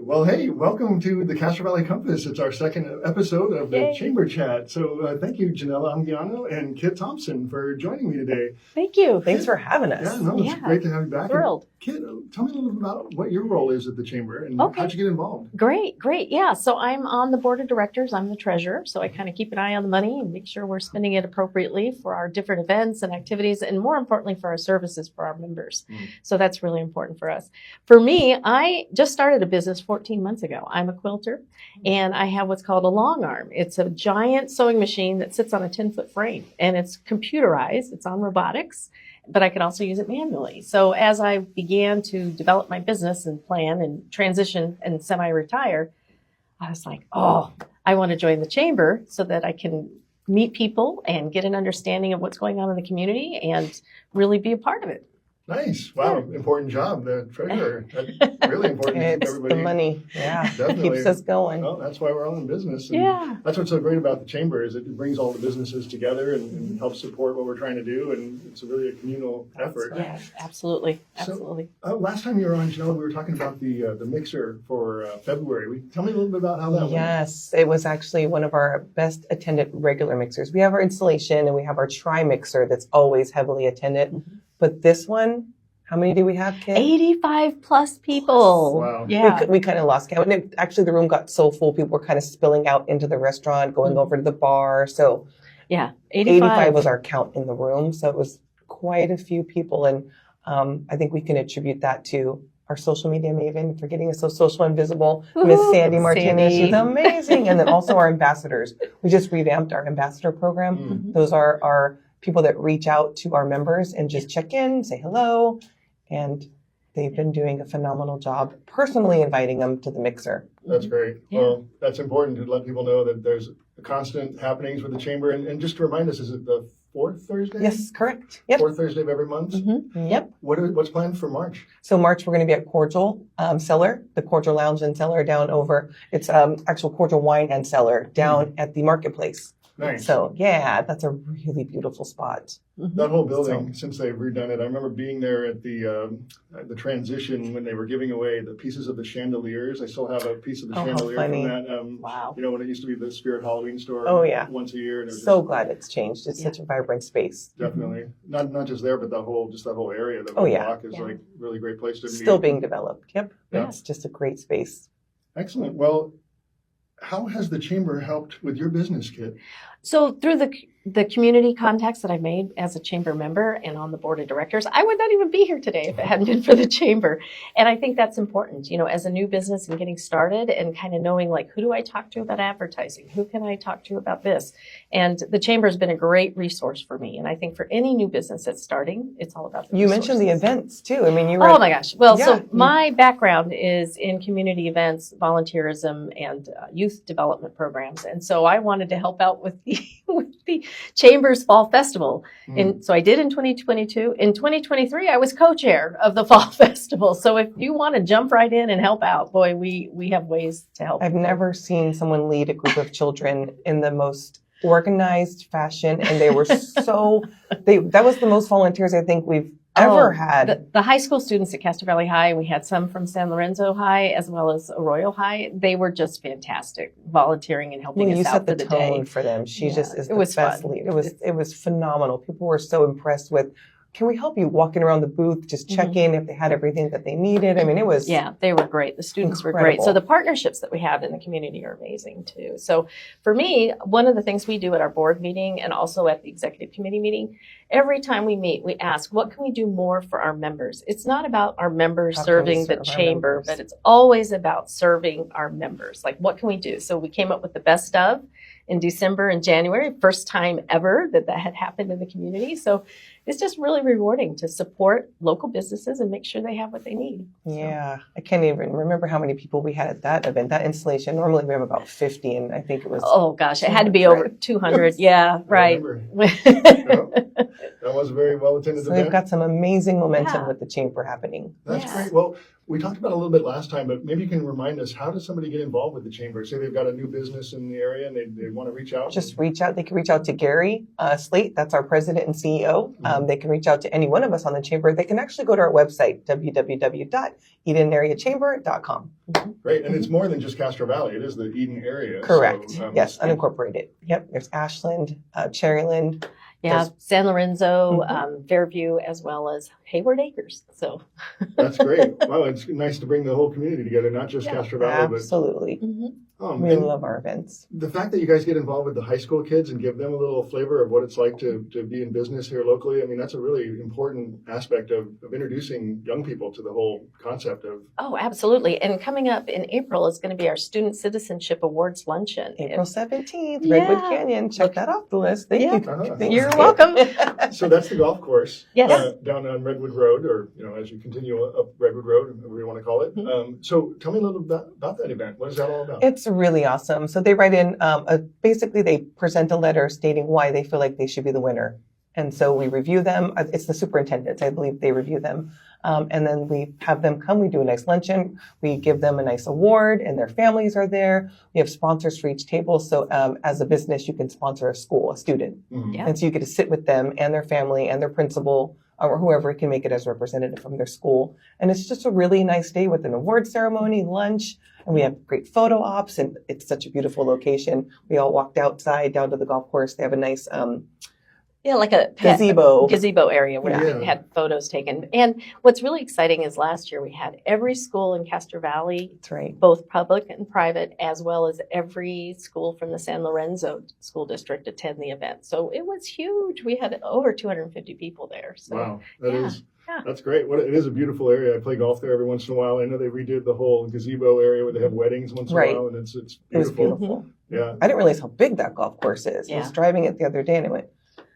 Well, hey, welcome to the Castro Valley Compass. It's our second episode of the Yay. Chamber Chat. So thank you, Janella, Anguiano, and Kit Thompson for joining me today. Thank you. Thanks for having us. Yeah, no, it's great to have you back. Thrilled. And Kit, tell me a little bit about what your role is at the Chamber and Okay. how'd you get involved? Great. Yeah. So I'm on the board of directors. I'm the treasurer. So I kind of keep an eye on the money and make sure we're spending it appropriately for our different events and activities, and more importantly, for our services for our members. So that's really important for us. For me, I just started a business 14 months ago. I'm a quilter, and I have what's called a long arm. It's a giant sewing machine that sits on a 10-foot frame, and it's computerized. It's on robotics, but I can also use it manually. So as I began to develop my business and plan and transition and semi-retire, I was like, oh, I want to join the chamber so that I can meet people and get an understanding of what's going on in the community and really be a part of it. Nice. Wow. Important job, the treasurer. That's really important. It's Everybody. the money. Yeah. Definitely. Keeps us going. Well, that's why we're all in business. And Yeah. That's what's so great about the Chamber is it brings all the businesses together and helps support what we're trying to do. And it's really a communal effort. Yeah, absolutely. So, Absolutely. last time you were on, Janelle, we were talking about the mixer for February. Tell me a little bit about how that went. Yes, it was actually one of our best attended regular mixers. We have our installation and we have our tri-mixer that's always heavily attended. Mm-hmm. But this one, how many do we have, Kit? 85 plus people. Wow. Yeah. We kind of lost count. And actually, the room got so full, people were kind of spilling out into the restaurant, going over to the bar. So Yeah. 85 was our count in the room. So it was quite a few people. And I think we can attribute that to our social media maven for getting us so social and visible. Miss Sandy Martinez, Sandy. she's amazing. And then also our ambassadors. We just revamped our ambassador program. Those are our people that reach out to our members and just check in, say hello. And they've been doing a phenomenal job personally inviting them to the mixer. That's great. Yeah. Well, that's important to let people know that there's constant happenings with the Chamber. And just to remind us, is it the fourth Thursday? Yes, correct. Yep. Fourth Thursday of every month? Yep. What's planned for March? So March, we're going to be at Cordial Cellar, the Cordial Lounge and Cellar down over, it's actual Cordial Wine and Cellar down at the marketplace. Nice. So yeah, that's a really beautiful spot. That whole building, since they've redone it, I remember being there at the transition when they were giving away the pieces of the chandeliers. I still have a piece of the Oh, how chandelier funny. from that. Wow. You know, when it used to be the Spirit Halloween store. Oh, yeah. Once a year. And it was So just, glad it's changed. It's such a vibrant space. definitely not just there, but that whole area. The Oh, whole yeah. block is Yeah. like really great place to meet. Still being developed. Yep. Yeah. It's just a great space. Excellent. Well, how has the Chamber helped with your business, Kit? So through the community contacts that I've made as a chamber member and on the board of directors, I would not even be here today if it hadn't been for the chamber. And I think that's important, you know, as a new business and getting started and kind of knowing like, who do I talk to about advertising? Who can I talk to about this? And the chamber has been a great resource for me. And I think for any new business that's starting, it's all about the You mentioned the resources. events too. I mean, you were. Oh my gosh. Well, Yeah. so my background is in community events, volunteerism, and youth development programs. And so I wanted to help out with the Chamber's Fall Festival. And so I did in 2022. In 2023, I was co-chair of the Fall Festival. So if you want to jump right in and help out, boy, we have ways to help. I've never seen someone lead a group of children in the most organized fashion, and they were that was the most volunteers I think we've ever had. The high school students at Castro Valley High, we had some from San Lorenzo High as well as Arroyo High. They were just fantastic, volunteering and helping Well, you us set out the for the tone day. for them. She Yeah, just is it the was best fun. lead. It was phenomenal. People were so impressed with, can we help you walking around the booth, just checking if they had everything that they needed. I mean, it was Yeah, they were great. The students were great. Incredible. So the partnerships that we have in the community are amazing too. So for me, one of the things we do at our board meeting and also at the executive committee meeting, every time we meet, we ask, what can we do more for our members? It's not about our members How can we serving the serve our chamber, members? but it's always about serving our members. Like, what can we do? So we came up with the best of in December and January, first time ever that had happened in the community. So it's just really rewarding to support local businesses and make sure they have what they need. Yeah, I can't even remember how many people we had at that event, that installation. Normally we have about 50, and I think it was. Oh gosh, it had to be over 200. Yeah, right. I remember. That was a very well attended So event. we've got some amazing momentum Yeah. with the chamber happening. That's Yeah. great. Well, we talked about it a little bit last time, but maybe you can remind us, how does somebody get involved with the chamber? Say they've got a new business in the area and they want to reach out. Just reach out. They can reach out to Gary Slate. That's our president and CEO. They can reach out to any one of us on the chamber. They can actually go to our website, www.edenareachamber.com. Great. And it's more than just Castro Valley. It is the Eden area. Correct. So, Yes, unincorporated. Yep. There's Ashland, Cherryland. Yeah, Yes. San Lorenzo, Mhm. Fairview, as well as Hayward Acres. So, That's great. Wow, it's nice to bring the whole community together, not just Yeah. Castro Valley, Absolutely. mhm. but We and love our events. the fact that you guys get involved with the high school kids and give them a little flavor of what it's like to be in business here locally. I mean, that's a really important aspect of introducing young people to the whole concept of. Oh, absolutely. And coming up in April is going to be our Student Citizenship Awards Luncheon. April 17th, Yeah. Redwood Canyon. Check that off the list. Thank Yeah. you. Uh-huh. Thank You're you. welcome. So that's the golf course. Yes. Down on Redwood Road, or as you continue up Redwood Road, whatever you want to call it. So tell me a little bit about that event. What is that all about? It's really awesome. So they write in, basically they present a letter stating why they feel like they should be the winner. And so we review them. It's the superintendents, I believe they review them. And then we have them come, we do a nice luncheon. We give them a nice award and their families are there. We have sponsors for each table. So as a business, you can sponsor a school, a student. Mhm. Yeah. And so you get to sit with them and their family and their principal or whoever can make it as representative from their school. And it's just a really nice day with an award ceremony, lunch, and we have great photo ops, and it's such a beautiful location. We all walked outside down to the golf course. They have a nice Yeah, like a gazebo. area where Yeah. we had photos taken. And what's really exciting is last year we had every school in Castro Valley, That's right. both public and private, as well as every school from the San Lorenzo School District attend the event. So it was huge. We had over 250 people there. So Wow, that yeah, is yeah. that's great. It is a beautiful area. I play golf there every once in a while. I know they redid the whole gazebo area where they have weddings once in Right. a while, and it's It was beautiful. beautiful. Yeah. I didn't realize how big that golf course is. I was Yeah. driving it the other day and I went,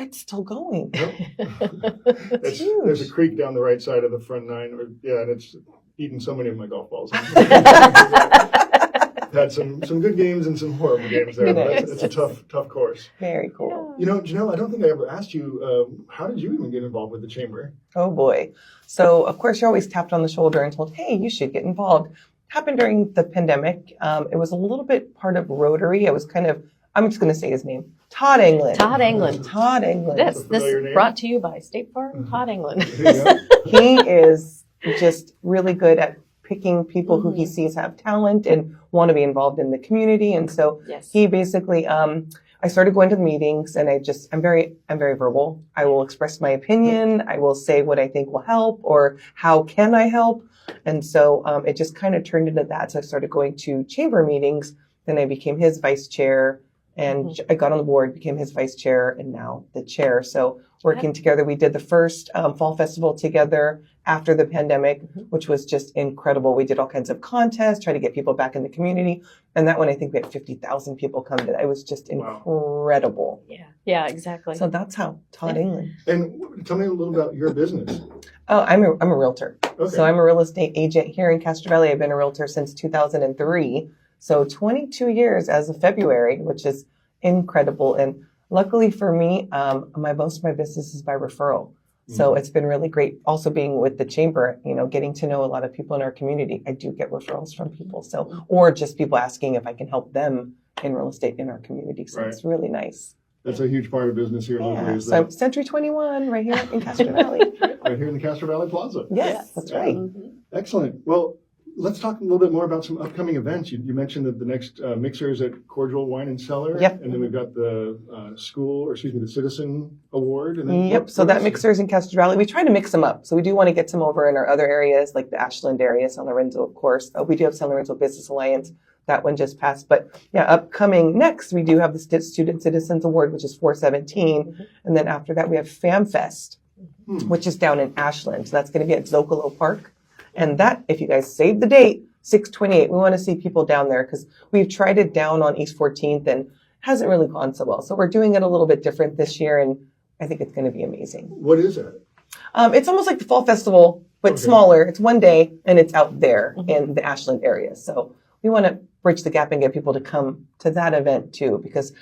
it's still going. It's, huge. there's a creek down the right side of the front nine, and it's eaten so many of my golf balls. Had some good games and some horrible games there. But Nice. it's a tough course. Very cool. Janelle, I don't think I ever asked you, how did you even get involved with the chamber? Oh boy. So of course you're always tapped on the shoulder and told, hey, you should get involved. Happened during the pandemic. It was a little bit part of Rotary. I was I'm just going to say his name, Todd England. Todd England. Todd England. That's a This familiar name. brought to you by State Farm, Todd England. There you go. He is just really good at picking people who he sees have talent and want to be involved in the community. And so Yes. he basically, I started going to the meetings and I'm very verbal. I will express my opinion. I will say what I think will help or how can I help? And so it just kind of turned into that. So I started going to chamber meetings. Then I became his vice chair and I got on the board, became his vice chair and now the chair. So working together, we did the first fall festival together after the pandemic, which was just incredible. We did all kinds of contests, try to get people back in the community. And that one, I think we had 50,000 people come to that. It was just incredible. Yeah, exactly. So that's how Todd England. And tell me a little about your business. Oh, I'm a realtor. Okay. So I'm a real estate agent here in Castro Valley. I've been a realtor since 2003. So 22 years as of February, which is incredible. And luckily for me, most of my business is by referral. So it's been really great. Also being with the chamber, getting to know a lot of people in our community. I do get referrals from people. So, or just people asking if I can help them in real estate in our community. So it's really nice. That's a huge part of business here locally. Is So that I'm Century 21 right here in Castro Valley. right here in the Castro Valley Plaza. Yes, that's right. Excellent. Well, let's talk a little bit more about some upcoming events. You mentioned that the next mixer is at Cordial Wine and Cellar. Yep. And then we've got the the Citizen Award. And then Yep. So that mixer is in Castro Valley. We try to mix them up. So we do want to get some over in our other areas, like the Ashland area, San Lorenzo, of course. We do have San Lorenzo Business Alliance. That one just passed. But yeah, upcoming next, we do have the Student Citizens Award, which is 417. And then after that, we have FamFest, which is down in Ashland. So that's going to be at Zocalo Park. And that, if you guys save the date, 6/28, we want to see people down there because we've tried it down on East 14th and hasn't really gone so well. So we're doing it a little bit different this year, and I think it's going to be amazing. What is it? It's almost like the Fall Festival, but smaller. It's one day, and it's out there in the Ashland area. So we want to bridge the gap and get people to come to that event too, because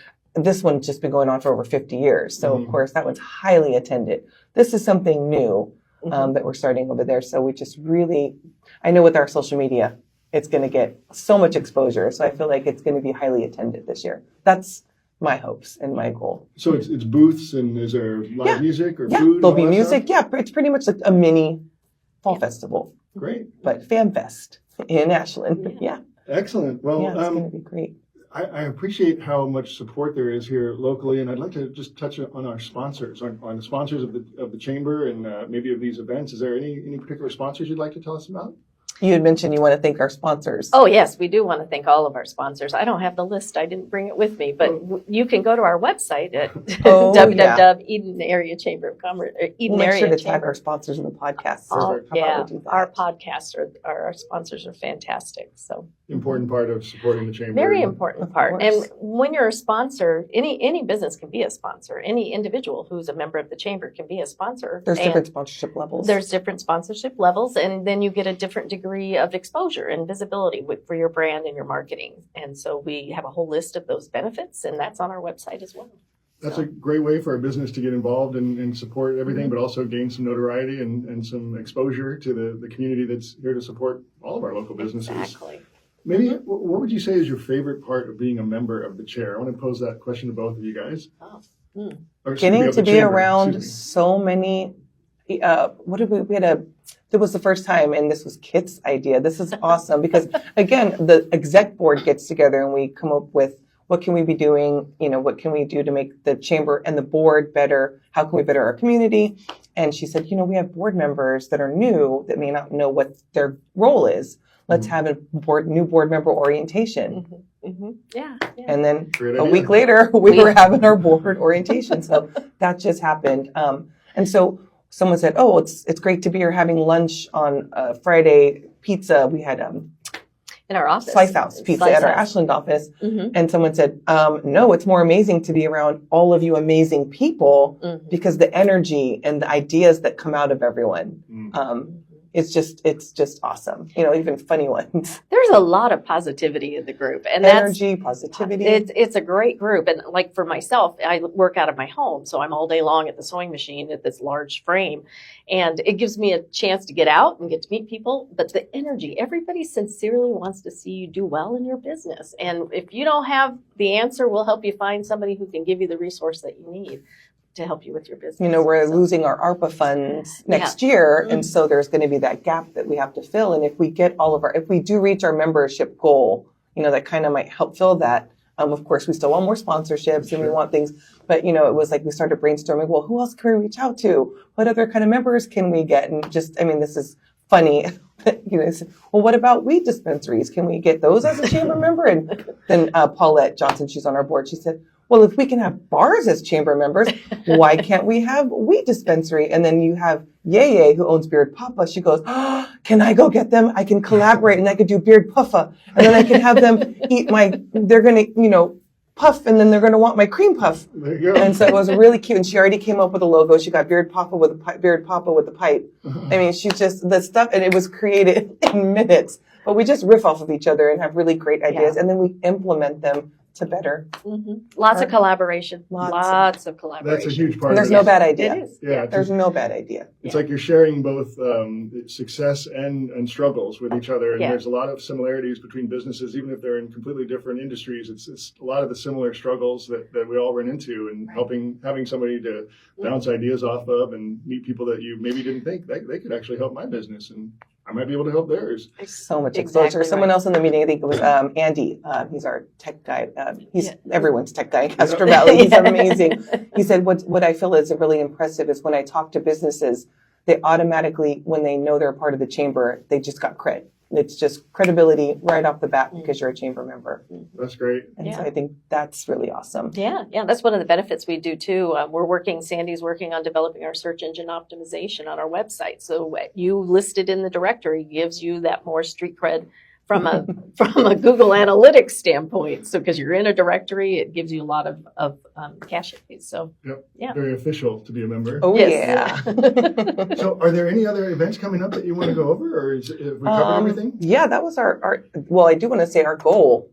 this one's just been going on for over 50 years. So, of course, that one's highly attended. This is something new that we're starting over there. So we just really, I know with our social media, it's going to get so much exposure. So I feel like it's going to be highly attended this year. That's my hopes and my goal. So it's booths, and is there live music or food? There'll be music. Yeah, it's pretty much like a mini fall festival. Great. But Fan Fest in Ashland. Yeah. Excellent. Well, Yeah, it's going to be great. I appreciate how much support there is here locally, and I'd like to just touch on our sponsors, on the sponsors of the chamber and maybe of these events. Is there any particular sponsors you'd like to tell us about? You had mentioned you want to thank our sponsors. Oh, yes, we do want to thank all of our sponsors. I don't have the list. I didn't bring it with me, but you can go to our website at www.Eden Area Chamber of Commerce. We'll make sure to tag our sponsors in the podcast. Oh, yeah, our podcasts our sponsors are fantastic. So important part of supporting the chamber. Very important part. And when you're a sponsor, any business can be a sponsor. Any individual who's a member of the chamber can be a sponsor. There's different sponsorship levels. There's different sponsorship levels, and then you get a different degree of exposure and visibility for your brand and your marketing. And so we have a whole list of those benefits, and that's on our website as well. That's a great way for a business to get involved and support everything, but also gain some notoriety and some exposure to the community that's here to support all of our local businesses. Exactly. Maybe what would you say is your favorite part of being a member of the chair? I want to pose that question to both of you guys. Getting to be around so many. It was the first time, and this was Kit's idea. This is awesome because, again, the exec board gets together and we come up with what can we be doing? What can we do to make the chamber and the board better? How can we better our community? And she said, we have board members that are new that may not know what their role is. Let's have a new board member orientation. Yeah. And then a week later, we were having our board orientation. So that just happened. And so someone said, "Oh, it's great to be here having lunch on Friday. Pizza." We had in our office, Slice House pizza at our Ashland office. And someone said, "No, it's more amazing to be around all of you amazing people because the energy and the ideas that come out of everyone." It's just awesome. Even funny ones. There's a lot of positivity in the group, and energy, positivity. It's a great group. And like for myself, I work out of my home, so I'm all day long at the sewing machine at this large frame, and it gives me a chance to get out and get to meet people. But the energy, everybody sincerely wants to see you do well in your business. And if you don't have the answer, we'll help you find somebody who can give you the resource that you need to help you with your business. We're losing our ARPA funds next year. And so there's going to be that gap that we have to fill. And if we get if we do reach our membership goal, that kind of might help fill that. Of course, we still want more sponsorships and we want things, but it was like we started brainstorming, well, who else can we reach out to? What other kind of members can we get? And this is funny. Well, what about weed dispensaries? Can we get those as a chamber member? And then Paulette Johnson, she's on our board, she said, well, if we can have bars as chamber members, why can't we have weed dispensary? And then you have Yeye, who owns Beard Papa. She goes, can I go get them? I can collaborate and I could do Beard Puffa. And then I can have them eat they're going to, puff, and then they're going to want my cream puff. There you go. And so it was really cute. And she already came up with a logo. She got Beard Papa with the pipe. She's just the stuff, and it was created in minutes. But we just riff off of each other and have really great ideas, and then we implement them to better. Lots of collaboration. Lots of collaboration. That's a huge part. And there's no bad idea. It is. Yeah, there's no bad idea. It's like you're sharing both success and struggles with each other. And there's a lot of similarities between businesses, even if they're in completely different industries. It's a lot of the similar struggles that we all run into, and having somebody to bounce ideas off of and meet people that you maybe didn't think they could actually help my business, and I might be able to help theirs. So much exposure. Someone else in the meeting, I think it was Andy. He's our tech guy. He's everyone's tech guy in Castro Valley. He's amazing. He said, what I feel is really impressive is when I talk to businesses, they automatically, when they know they're a part of the chamber, they just got cred. It's just credibility right off the bat because you're a chamber member. That's great. And so I think that's really awesome. Yeah, that's one of the benefits we do too. Sandy's working on developing our search engine optimization on our website. So you listed in the directory gives you that more street cred from a Google Analytics standpoint. So because you're in a directory, it gives you a lot of cache hits. So very official to be a member. Oh yeah. So are there any other events coming up that you want to go over, or have we covered everything? Yeah, that was our. Well, I do want to say our goal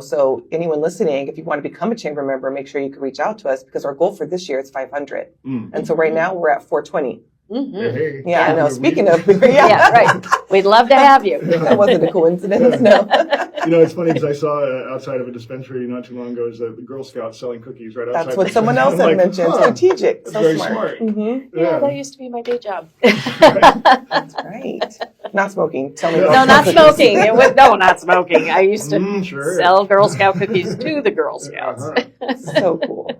So anyone listening, if you want to become a chamber member, make sure you can reach out to us because our goal for this year is 500. And so right now we're at 420. Hey. Yeah, I know. Speaking of, Yeah, right. We'd love to have you. That wasn't a coincidence, no. It's funny because I saw outside of a dispensary not too long ago is the Girl Scouts selling cookies right outside. That's what the someone else I'm had mentioned. Strategic. That's So very smart. Yeah, that used to be my day job. That's right. Not smoking. Tell me about No, not cookies. smoking. No, not smoking. I used to sure. sell Girl Scout cookies to the Girl Scouts. So cool.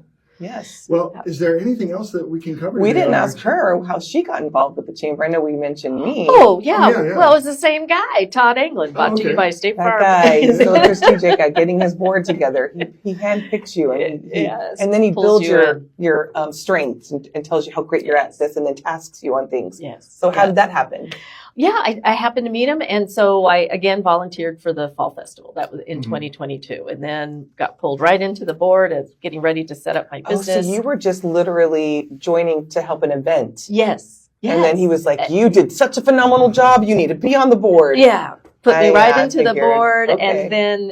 Yes. Well, is there anything else that we can cover? We today didn't on ask our- her how she got involved with the chamber. I know we mentioned me. Oh, yeah. Yeah. Well, it was the same guy, Todd England, brought to okay. you by State That Farm. guy is so strategic at getting his board together. He handpicks you, and Yes, and then he pulls builds you your strengths and tells you how great you're at this, and then tasks you on things. Yes. So how did that happen? Yeah, I happened to meet him, and so I again volunteered for the fall festival. That was in 2022, and then got pulled right into the board as getting ready to set up my business. Oh, so you were just literally joining to help an event. Yes. And then he was like, "You did such a phenomenal job. You need to be on the board." Yeah, put me right into the figured. board, Okay. and then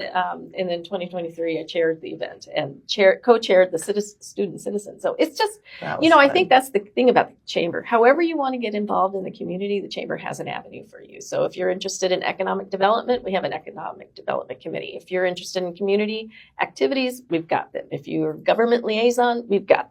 2023 I chaired the event and co-chaired the student citizen. So it's just That was I fun. think that's the thing about the chamber. However you want to get involved in the community, the chamber has an avenue for you. So if you're interested in economic development, we have an economic development committee. If you're interested in community activities, we've got them. If you're government liaison, we've got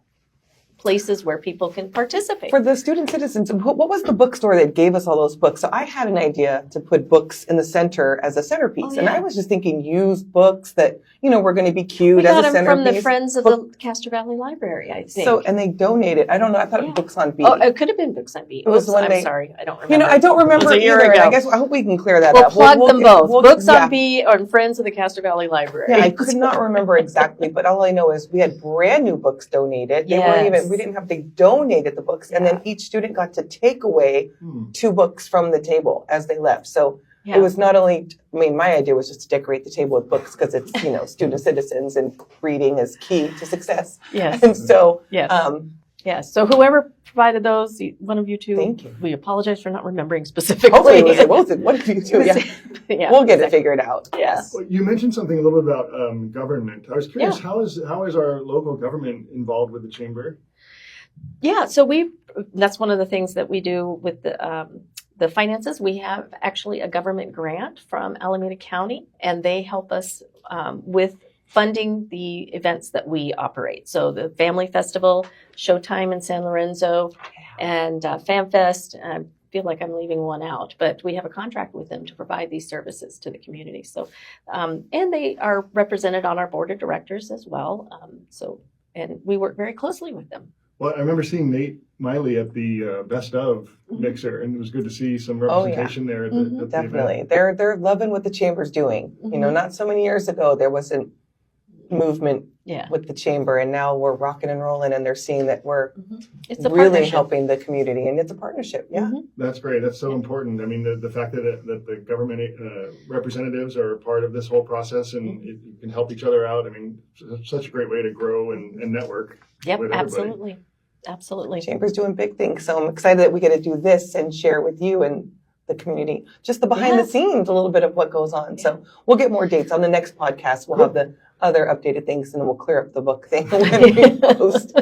places where people can participate. For the student citizens, what was the bookstore that gave us all those books? So I had an idea to put books in the center as a centerpiece. Oh, And yeah. I was just thinking used books that, were going to be cute we as got a them from centerpiece. the Friends of the Castro Valley Library, I think. So, and they donated. I don't know. I thought it was Books on Beat. Oh, it could have been Books on Beat. It was Oops, when I'm they- sorry, I don't remember. I don't remember It was a year either. ago. I guess I hope we can clear that We'll up. plug them both. Books yeah. on Beat or Friends of the Castro Valley Library. Yeah, I could not remember exactly, but all I know is we had brand new books donated. They weren't Yes. we didn't have, they donated the books, and then each student got to take away 2 books from the table as they left. So Yeah. it was not only, my idea was just to decorate the table with books because it's, student citizens and reading is key to success. Yes. And so, Yes. Yes. So whoever provided those, one of you two, Thank you. we apologize for not remembering specifically. hopefully it was like, what if you do? Yeah. Yeah, We'll get it figured out. Yes. Well, you mentioned something a little bit about government. I was curious, how is our local government involved with the chamber? Yeah. So that's one of the things that we do with the finances. We have actually a government grant from Alameda County, and they help us with funding the events that we operate. So the Family Festival, Showtime in San Lorenzo, and FanFest. I feel like I'm leaving one out, but we have a contract with them to provide these services to the community. So, and they are represented on our board of directors as well. And we work very closely with them. Well, I remember seeing Nate Miley at the Best of mixer, and it was good to see some representation there at the event. Definitely. They're loving what the chamber's doing. Not so many years ago, there wasn't movement with the chamber, and now we're rocking and rolling, and they're seeing that we're It's a really partnership. helping the community, and it's a partnership. Yeah. That's great. That's so important. I mean, the fact that the government representatives are part of this whole process and you can help each other out. I mean, such a great way to grow and network. Yep, with everybody. absolutely. Absolutely. Chamber's doing big things, so I'm excited that we get to do this and share with you and the community just the behind the scenes, a little bit of what goes on. So we'll get more dates on the next podcast. We'll have the other updated things, and then we'll clear up the book thing when we post.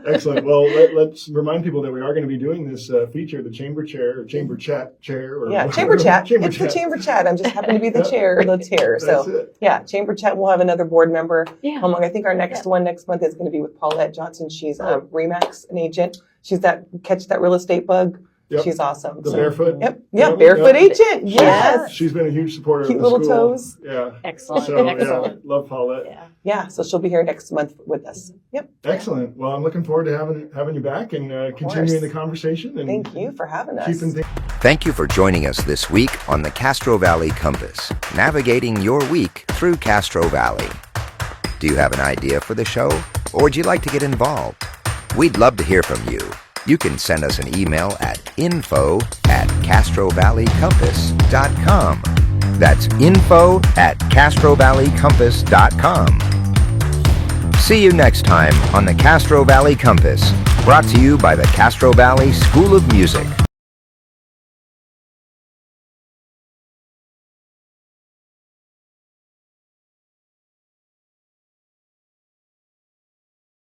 Excellent. Well, let's remind people that we are going to be doing this feature, the Chamber Chair, or Chamber Chat Chair. Or Chamber Chat. Chamber It's Chat. the Chamber Chat. I'm just happen to be the chair that's here. That's So it. Chamber Chat. We'll have another board member. Yeah. I think our next one next month is going to be with Paulette Johnson. She's Remax, an agent. She's catch that real estate bug. Yep. She's awesome. The barefoot. Yep. Yep. Barefoot Yep. agent. Yes. She's been a huge supporter Cute of the little school. toes. Yeah. Excellent. So Excellent. love Paulette. Yeah. Yeah. So she'll be here next month with us. Yep. Excellent. Well, I'm looking forward to having you back and continuing the conversation. And Thank you for having us. keeping things. Thank you for joining us this week on the Castro Valley Compass, navigating your week through Castro Valley. Do you have an idea for the show, or would you like to get involved? We'd love to hear from you. You can send us an email at info@castrovalleycompass.com. That's info@castrovalleycompass.com. See you next time on the Castro Valley Compass, brought to you by the Castro Valley School of Music.